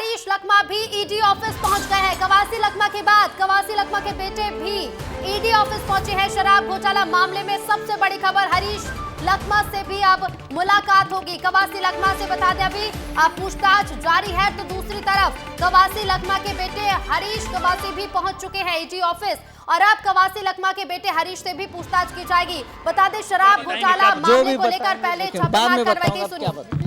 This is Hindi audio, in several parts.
हरीश लकमा भी ईडी ऑफिस पहुंच गए हैं। कवासी लकमा के बाद कवासी लकमा के बेटे भी ईडी ऑफिस पहुंचे हैं। शराब घोटाला मामले में सबसे बड़ी खबर, हरीश लकमा से भी अब मुलाकात होगी। कवासी लकमा से बता दें अभी पूछताछ जारी है, तो दूसरी तरफ कवासी लकमा के बेटे हरीश कवासी भी पहुंच चुके हैं ईडी ऑफिस और अब कवासी लकमा के बेटे हरीश से भी पूछताछ की जाएगी। बता दें शराब घोटाला मामले को लेकर पहले छापेमार कार्रवाई की सुनिए।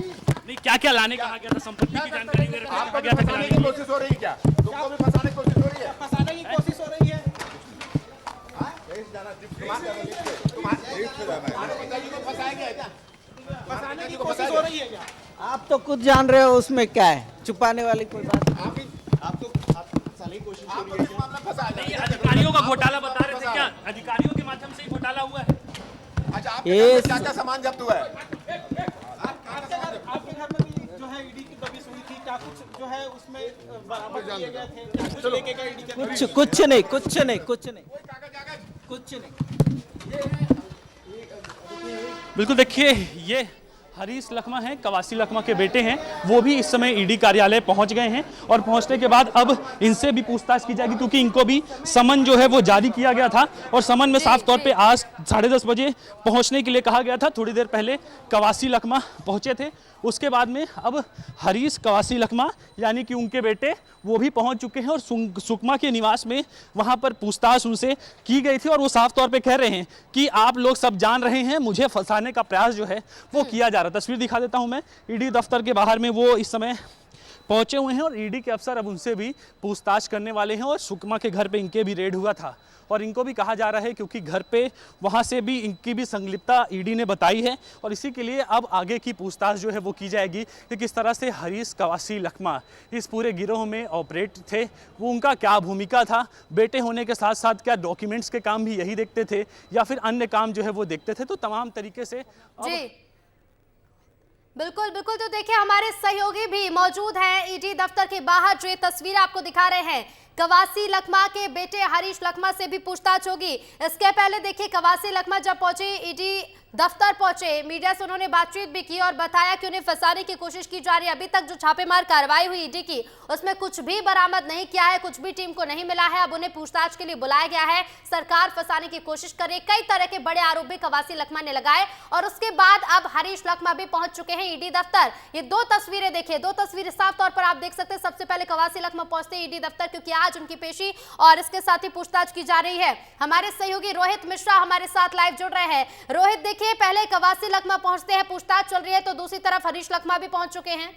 नहीं, क्या क्या लाने कहा गया था, संपत्ति की जानकारी मेरे को आपको फंसाने की कोशिश हो रही है क्या? तुमको भी फंसाने की कोशिश हो रही है? फंसाने की कोशिश हो रही है। फंसाने की कोशिश हो रही है क्या? आप तो खुद जान रहे हो उसमें क्या है, छुपाने वाली कोई बात नहीं। आपको फंसाने की कोशिश हो रही है क्या? नहीं, अधिकारियों का घोटाला बता रहे थे, क्या अधिकारियों के माध्यम से ही घोटाला हुआ है? अच्छा, आपके घर में क्या क्या सामान जब्त हुआ है? आपके घर में भी जो है ईडी की दबिश हुई थी, क्या कुछ जो है उसमें बरामद किए गए थे? क्या कुछ लेके गए ईडी के अंदर? कुछ नहीं। बिल्कुल, देखिए ये हरीश लकमा हैं, कवासी लकमा के बेटे हैं, वो भी इस समय ईडी कार्यालय पहुंच गए हैं और पहुंचने के बाद अब इनसे भी पूछताछ की जाएगी, क्योंकि इनको भी समन जो है वो जारी किया गया था और समन में साफ तौर पे आज 10:30 बजे पहुंचने के लिए कहा गया था। थोड़ी देर पहले कवासी लकमा पहुंचे थे, उसके बाद में अब हरीश कवासी लकमा यानी कि उनके बेटे वो भी पहुंच चुके हैं और सुकमा के निवास में वहां पर पूछताछ उनसे की गई थी और वो साफ तौर पे कह रहे हैं कि आप लोग सब जान रहे हैं, मुझे फंसाने का प्रयास जो है वो किया जा रहा है। तस्वीर दिखा देता हूं मैं, ईडी दफ्तर के बाहर में वो इस समय पहुंचे हुए हैं और ईडी के अफसर अब उनसे भी पूछताछ करने वाले हैं और सुकमा के घर पे इनके भी रेड हुआ था और इनको भी कहा जा रहा है क्योंकि घर पे वहां से भी इनकी भी संलिप्तता ईडी ने बताई है और इसी के लिए अब आगे की पूछताछ जो है वो की जाएगी कि किस तरह से हरीश कवासी लकमा इस पूरे गिरोह में ऑपरेट थे, वो उनका क्या भूमिका था, बेटे होने के साथ साथ क्या डॉक्यूमेंट्स के काम भी यही देखते थे या फिर अन्य काम जो है वो देखते थे। तो तमाम तरीके से बिल्कुल बिल्कुल, तो देखिए हमारे सहयोगी भी मौजूद हैं ईडी दफ्तर के बाहर, जो ये तस्वीर आपको दिखा रहे हैं। कवासी लकमा के बेटे हरीश लकमा से भी पूछताछ होगी। इसके पहले देखिए कवासी लकमा जब पहुंचे ईडी दफ्तर पहुंचे, मीडिया से उन्होंने बातचीत भी की और बताया कि उन्हें फंसाने की कोशिश की जा रही है। अभी तक जो छापेमार कार्रवाई हुई ईडी की उसमें कुछ भी बरामद नहीं किया है, कुछ भी टीम को नहीं मिला है। अब उन्हें पूछताछ के लिए बुलाया गया है। सरकार फंसाने की कोशिश कर रही, कई तरह के बड़े आरोप भी कवासी लकमा ने लगाए और उसके बाद अब हरीश लकमा भी पहुंच चुके हैं ईडी दफ्तर। ये दो तस्वीरें देखिए, दो तस्वीरें साफ तौर पर आप देख सकते हैं। सबसे पहले कवासी लकमा पहुंचते ईडी दफ्तर क्योंकि आज उनकी पेशी और इसके साथ ही पूछताछ की जा रही है। हमारे सहयोगी रोहित मिश्रा हमारे साथ लाइव जुड़ रहे हैं। रोहित, देखिए पहले कवासी लकमा पहुंचते हैं, पूछताछ चल रही है, तो दूसरी तरफ हरीश लकमा भी पहुंच चुके हैं।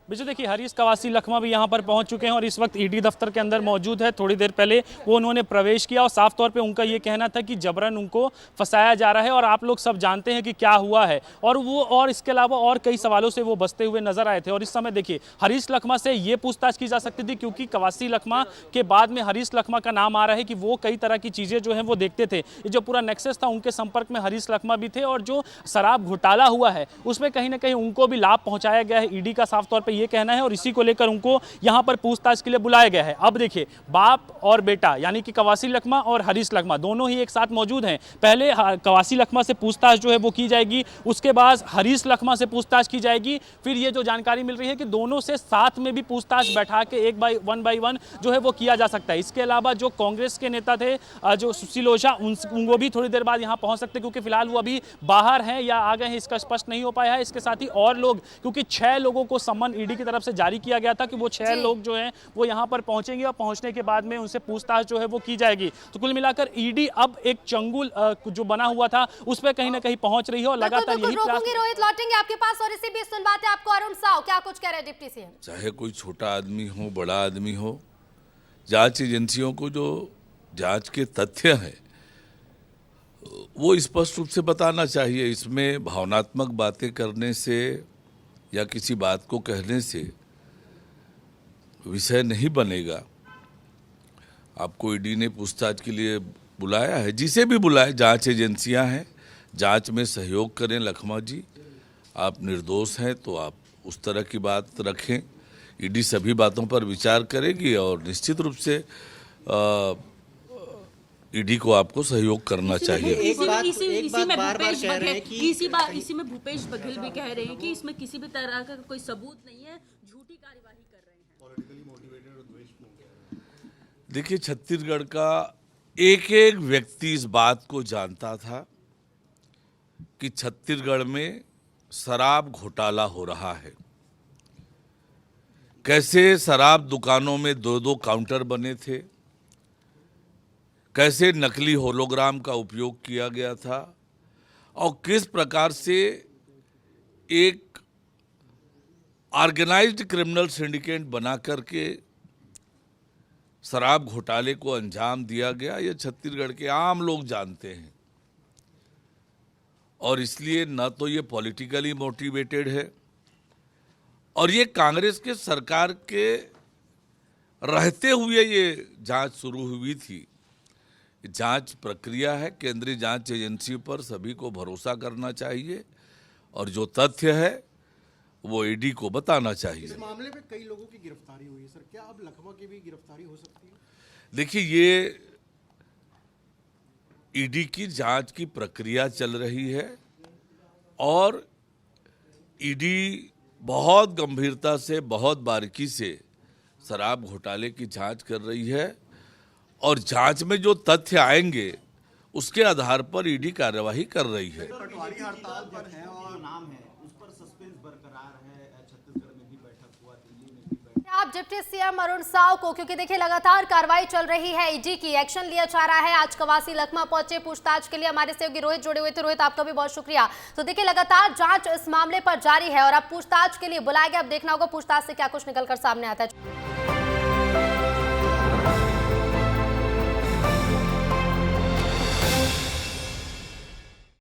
बिल्कुल, देखिए हरीश कवासी लकमा भी यहाँ पर पहुँच चुके हैं और इस वक्त ईडी दफ्तर के अंदर मौजूद है। थोड़ी देर पहले वो उन्होंने प्रवेश किया और साफ तौर पे उनका ये कहना था कि जबरन उनको फंसाया जा रहा है और आप लोग सब जानते हैं कि क्या हुआ है और इसके अलावा और कई सवालों से वो बचते हुए नजर आए थे। और इस समय देखिए हरीश लकमा से ये पूछताछ की जा सकती थी क्योंकि कवासी लकमा के बाद में हरीश लकमा का नाम आ रहा है कि वो कई तरह की चीज़ें जो हैं वो देखते थे। ये जो पूरा नेक्सस था उनके संपर्क में हरीश लकमा भी थे और जो शराब घोटाला हुआ है उसमें कहीं ना कहीं उनको भी लाभ पहुँचाया गया है, ईडी का साफ तौर पर यह कहना है और इसी को लेकर उनको यहां पर पूछताछ के लिए बुलाया गया है। अब देखिए बाप और बेटा यानी कि कवासी लकमा और हरीश लकमा दोनों ही एक साथ मौजूद हैं। पहले कवासी लकमा से पूछताछ जो है वो की जाएगी, उसके बाद हरीश लकमा से पूछताछ की जाएगी। फिर ये जो जानकारी मिल रही है कि दोनों से साथ में भी पूछताछ बैठा के वन बाई वन जो है वो किया जा सकता है। इसके अलावा जो कांग्रेस के नेता थे जो सुशील ओझा, वो भी थोड़ी देर बाद यहाँ पहुंच सकते क्योंकि फिलहाल वो अभी बाहर हैं या आ गए हैं, इसका स्पष्ट नहीं हो पाया है। इसके साथ ही और लोग, क्योंकि 6 लोगों को सम्मन ईडी की तरफ से जारी किया गया था कि वो 6 लोग जो हैं वो यहां पर पहुंचेंगे और पहुंचने के बाद में उनसे पूछताछ जो है वो की जाएगी। तो कुल मिलाकर ईडी अब एक चंगुल जो बना हुआ था उस पर कहीं ना कहीं पहुंच रही है और लगातार यही प्रयास। रोहित लौटेंगे आपके पास और इसी बीच सुनवाते आपको अरुण साव क्या कुछ कह रहे हैं डिप्टी सीएम। चाहे कोई छोटा आदमी हो बड़ा आदमी हो, जांच एजेंसियों को जो जांच के तथ्य हैं वो स्पष्ट रूप से बताना चाहिए। इसमें भावनात्मक बातें करने से या किसी बात को कहने से विषय नहीं बनेगा। आपको ईडी ने पूछताछ के लिए बुलाया है, जिसे भी बुलाए, जांच एजेंसियां हैं, जांच में सहयोग करें। लकमा जी, आप निर्दोष हैं तो आप उस तरह की बात रखें। ईडी सभी बातों पर विचार करेगी और निश्चित रूप से ईडी को आपको सहयोग करना चाहिए। इसी में भूपेश बघेल भी कह रहे हैं कि इसमें किसी भी तरह का कोई सबूत नहीं है, झूठी कार्यवाही कर रहे हैं। देखिए, छत्तीसगढ़ का एक एक व्यक्ति इस बात को जानता था कि छत्तीसगढ़ में शराब घोटाला हो रहा है। कैसे शराब दुकानों में 2-2 काउंटर बने थे, कैसे नकली होलोग्राम का उपयोग किया गया था और किस प्रकार से एक ऑर्गेनाइज्ड क्रिमिनल सिंडिकेट बना करके शराब घोटाले को अंजाम दिया गया, ये छत्तीसगढ़ के आम लोग जानते हैं। और इसलिए न तो ये पॉलिटिकली मोटिवेटेड है और ये कांग्रेस के सरकार के रहते हुए ये जांच शुरू हुई थी। जांच प्रक्रिया है, केंद्रीय जांच एजेंसी पर सभी को भरोसा करना चाहिए और जो तथ्य है वो ईडी को बताना चाहिए। इस मामले में कई लोगों की गिरफ्तारी हुई है सर, क्या अब लखमा की भी गिरफ्तारी हो सकती है? देखिए, ये ईडी की जांच की प्रक्रिया चल रही है और ईडी बहुत गंभीरता से, बहुत बारीकी से शराब घोटाले की जांच कर रही है और जांच में जो तथ्य आएंगे उसके आधार पर ईडी कार्यवाही कर रही है। पटवारी हड़ताल पर है और नाम है, उस पर सस्पेंस बरकरार है। छत्तीसगढ़ में भी बैठक हुआ, दिल्ली में भी बैठक। आप डिप्टी सीएम अरुण साव को, क्योंकि देखिए लगातार कार्रवाई चल रही है, ईडी की एक्शन लिया जा रहा है। आज कवासी लखमा पहुंचे पूछताछ के लिए, हमारे सहयोगी रोहित जुड़े हुए थे। रोहित, आपका भी बहुत शुक्रिया। तो देखिए लगातार जांच इस मामले पर जारी है और अब पूछताछ के लिए बुलाया गया। अब देखना होगा पूछताछ से क्या कुछ निकलकर सामने आता है।